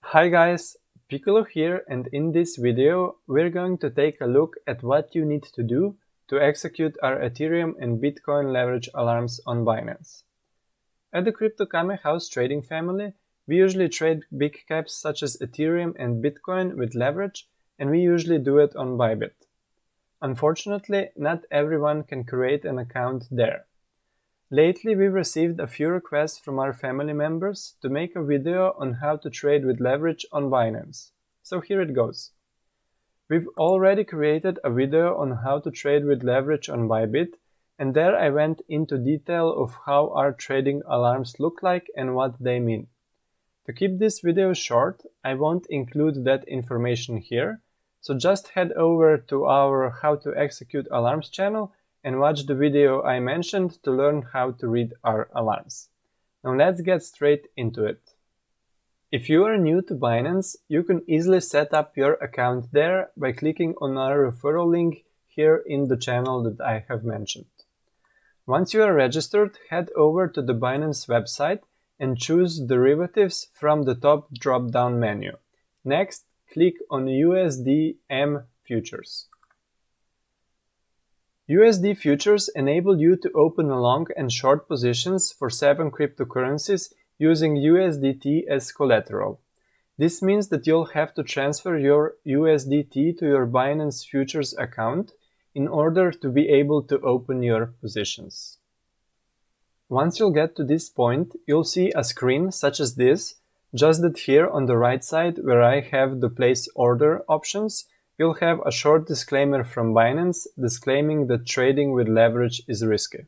Hi guys, Piccolo here, and in this video we're going to take a look at what you need to do to execute our Ethereum and Bitcoin leverage alarms on Binance. At the Crypto Kame House trading family, we usually trade big caps such as Ethereum and Bitcoin with leverage, and we usually do it on Bybit. Unfortunately, not everyone can create an account there. Lately, we received a few requests from our family members to make a video on how to trade with leverage on Binance. So here it goes. We've already created a video on how to trade with leverage on Bybit, and there I went into detail of how our trading alarms look like and what they mean. To keep this video short, I won't include that information here, so just head over to our How to Execute Alarms channel and watch the video I mentioned to learn how to read our alarms. Now let's get straight into it. If you are new to Binance, you can easily set up your account there by clicking on our referral link here in the channel that I have mentioned. Once you are registered, head over to the Binance website and choose Derivatives from the top drop-down menu. Next, click on USD-M Futures. USD futures enable you to open long and short positions for 7 cryptocurrencies using USDT as collateral. This means that you'll have to transfer your USDT to your Binance Futures account in order to be able to open your positions. Once you'll get to this point, you'll see a screen such as this, just that here on the right side where I have the place order options, you'll have a short disclaimer from Binance disclaiming that trading with leverage is risky.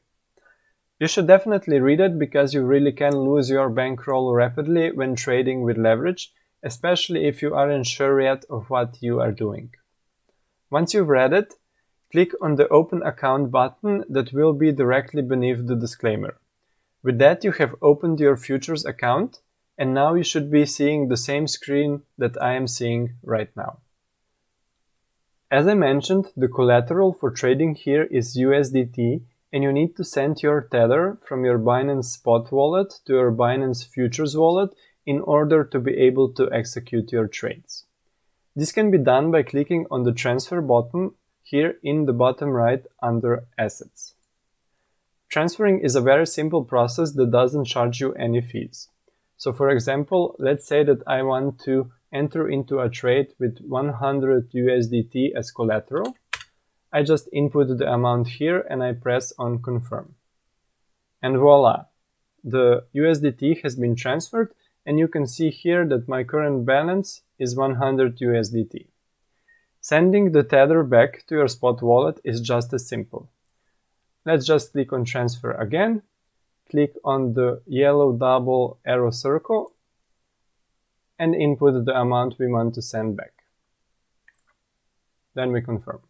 You should definitely read it because you really can lose your bankroll rapidly when trading with leverage, especially if you aren't sure yet of what you are doing. Once you've read it, click on the Open Account button that will be directly beneath the disclaimer. With that, you have opened your futures account, and now you should be seeing the same screen that I am seeing right now. As I mentioned, the collateral for trading here is USDT, and you need to send your Tether from your Binance Spot wallet to your Binance Futures wallet in order to be able to execute your trades. This can be done by clicking on the transfer button here in the bottom right under Assets. Transferring is a very simple process that doesn't charge you any fees. So for example, let's say that I want to enter into a trade with 100 USDT as collateral. I just input the amount here and I press on confirm. And voila, the USDT has been transferred, and you can see here that my current balance is 100 USDT. Sending the Tether back to your spot wallet is just as simple. Let's just click on transfer again, click on the yellow double arrow circle, and input the amount we want to send back. Then we confirm.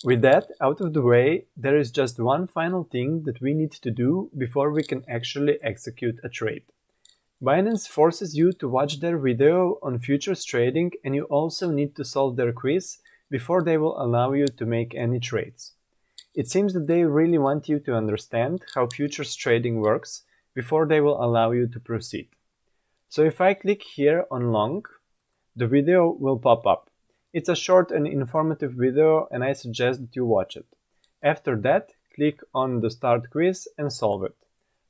With that out of the way, there is just one final thing that we need to do before we can actually execute a trade. Binance forces you to watch their video on futures trading, and you also need to solve their quiz before they will allow you to make any trades. It seems that they really want you to understand how futures trading works before they will allow you to proceed. So if I click here on long, the video will pop up. It's a short and informative video, and I suggest that you watch it. After that, click on the Start Quiz and solve it.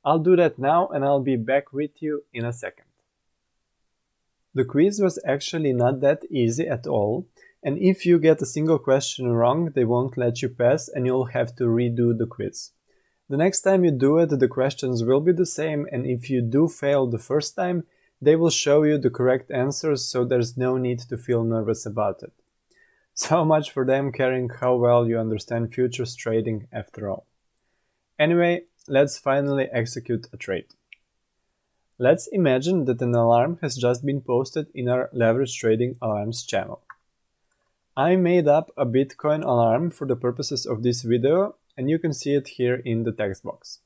I'll do that now, and I'll be back with you in a second. The quiz was actually not that easy at all, and if you get a single question wrong, they won't let you pass and you'll have to redo the quiz. The next time you do it, the questions will be the same, and if you do fail the first time, they will show you the correct answers, so there's no need to feel nervous about it. So much for them caring how well you understand futures trading after all. Anyway, let's finally execute a trade. Let's imagine that an alarm has just been posted in our Leverage Trading Alarms channel. I made up a Bitcoin alarm for the purposes of this video, and you can see it here in the text box.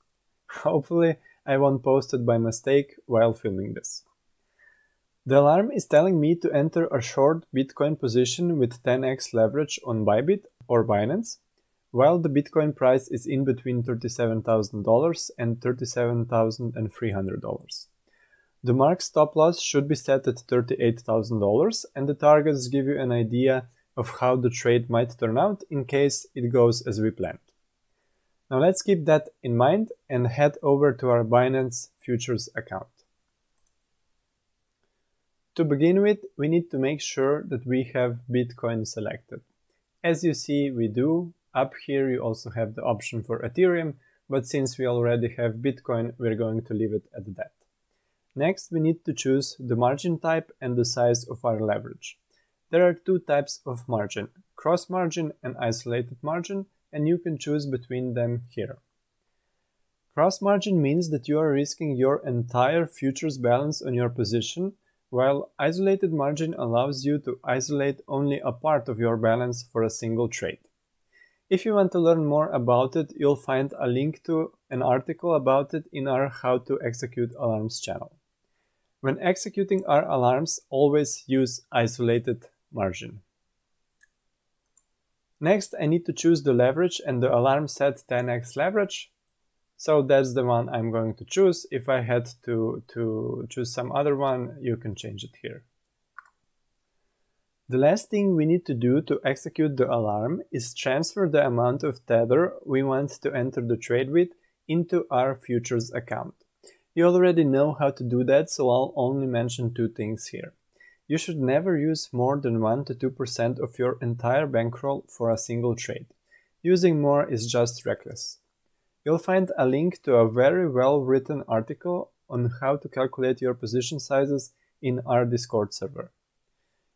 Hopefully, I won't post it by mistake while filming this. The alarm is telling me to enter a short Bitcoin position with 10x leverage on Bybit or Binance, while the Bitcoin price is in between $37,000 and $37,300. The mark stop loss should be set at $38,000, and the targets give you an idea of how the trade might turn out in case it goes as we planned. Now let's keep that in mind and head over to our Binance Futures account. To begin with, we need to make sure that we have Bitcoin selected. As you see, we do. Up here you also have the option for Ethereum, but since we already have Bitcoin, we're going to leave it at that. Next, we need to choose the margin type and the size of our leverage. There are two types of margin, cross margin and isolated margin, and you can choose between them here. Cross margin means that you are risking your entire futures balance on your position, while isolated margin allows you to isolate only a part of your balance for a single trade. If you want to learn more about it, you'll find a link to an article about it in our How to Execute Alarms channel. When executing our alarms, always use isolated margin. Next, I need to choose the leverage, and the alarm set 10x leverage. So that's the one I'm going to choose. If I had to choose some other one, you can change it here. The last thing we need to do to execute the alarm is transfer the amount of tether we want to enter the trade with into our futures account. You already know how to do that, so I'll only mention two things here. You should never use more than 1 to 2% of your entire bankroll for a single trade. Using more is just reckless. You'll find a link to a very well-written article on how to calculate your position sizes in our Discord server.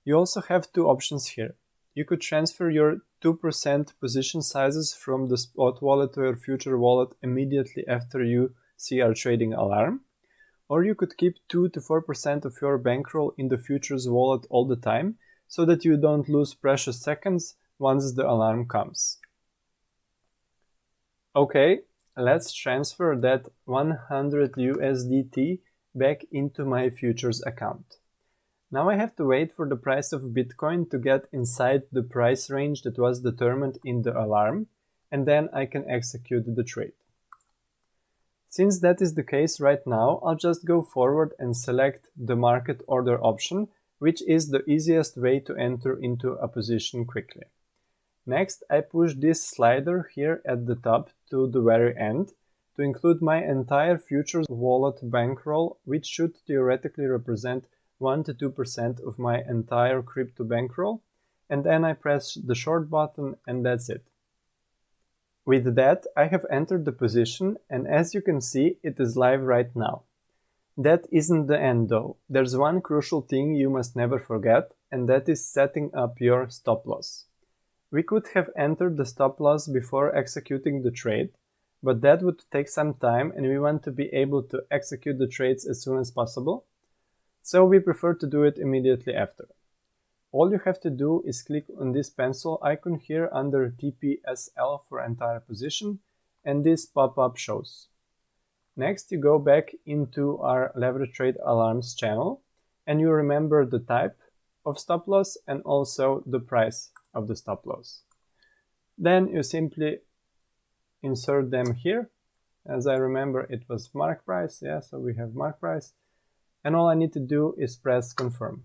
You also have two options here. You could transfer your 2% position sizes from the spot wallet to your future wallet immediately after you see our trading alarm, or you could keep 2 to 4% of your bankroll in the futures wallet all the time so that you don't lose precious seconds once the alarm comes. Okay, let's transfer that 100 USDT back into my futures account. Now I have to wait for the price of Bitcoin to get inside the price range that was determined in the alarm, and then I can execute the trade. Since that is the case right now, I'll just go forward and select the market order option, which is the easiest way to enter into a position quickly. Next, I push this slider here at the top to the very end to include my entire futures wallet bankroll, which should theoretically represent 1 to 2% of my entire crypto bankroll, and then I press the short button and that's it. With that, I have entered the position, and as you can see, it is live right now. That isn't the end though. There's one crucial thing you must never forget, and that is setting up your stop loss. We could have entered the stop loss before executing the trade, but that would take some time and we want to be able to execute the trades as soon as possible, so we prefer to do it immediately after. All you have to do is click on this pencil icon here under TPSL for entire position, and this pop-up shows. Next, you go back into our leverage trade alarms channel, and you remember the type of stop loss and also the price of the stop loss. Then you simply insert them here. As I remember, it was mark price, yeah, so we have mark price. And all I need to do is press confirm.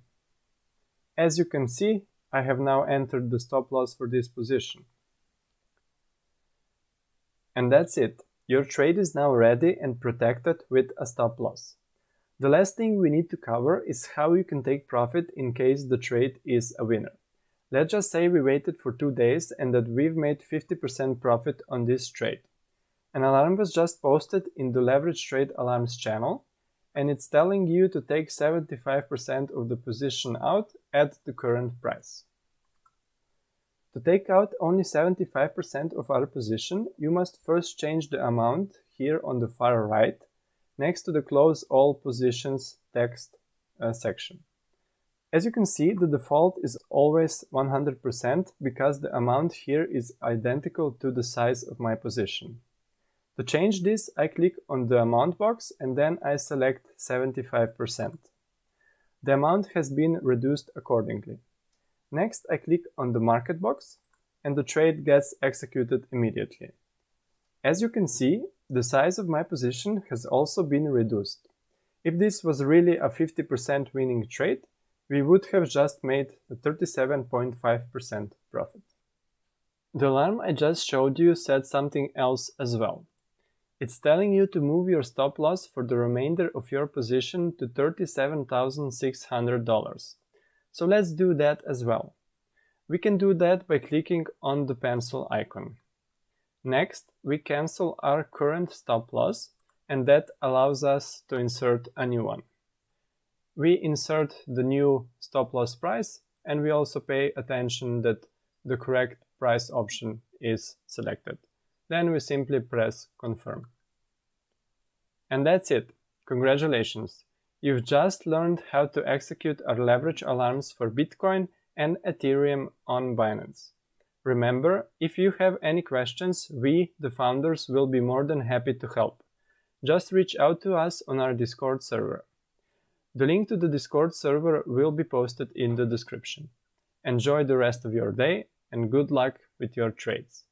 As you can see, I have now entered the stop loss for this position. And that's it. Your trade is now ready and protected with a stop loss. The last thing we need to cover is how you can take profit in case the trade is a winner. Let's just say we waited for 2 days and that we've made 50% profit on this trade. An alarm was just posted in the leverage trade alarms channel, and it's telling you to take 75% of the position out at the current price. To take out only 75% of our position, you must first change the amount here on the far right, next to the close all positions text section. As you can see, the default is always 100% because the amount here is identical to the size of my position. To change this, I click on the amount box and then I select 75%. The amount has been reduced accordingly. Next, I click on the market box and the trade gets executed immediately. As you can see, the size of my position has also been reduced. If this was really a 50% winning trade, we would have just made a 37.5% profit. The alarm I just showed you said something else as well. It's telling you to move your stop loss for the remainder of your position to $37,600. So let's do that as well. We can do that by clicking on the pencil icon. Next, we cancel our current stop loss, and that allows us to insert a new one. We insert the new stop loss price, and we also pay attention that the correct price option is selected. Then we simply press confirm. And that's it. Congratulations! You've just learned how to execute our leverage alarms for Bitcoin and Ethereum on Binance. Remember, if you have any questions, we, the founders, will be more than happy to help. Just reach out to us on our Discord server. The link to the Discord server will be posted in the description. Enjoy the rest of your day and good luck with your trades.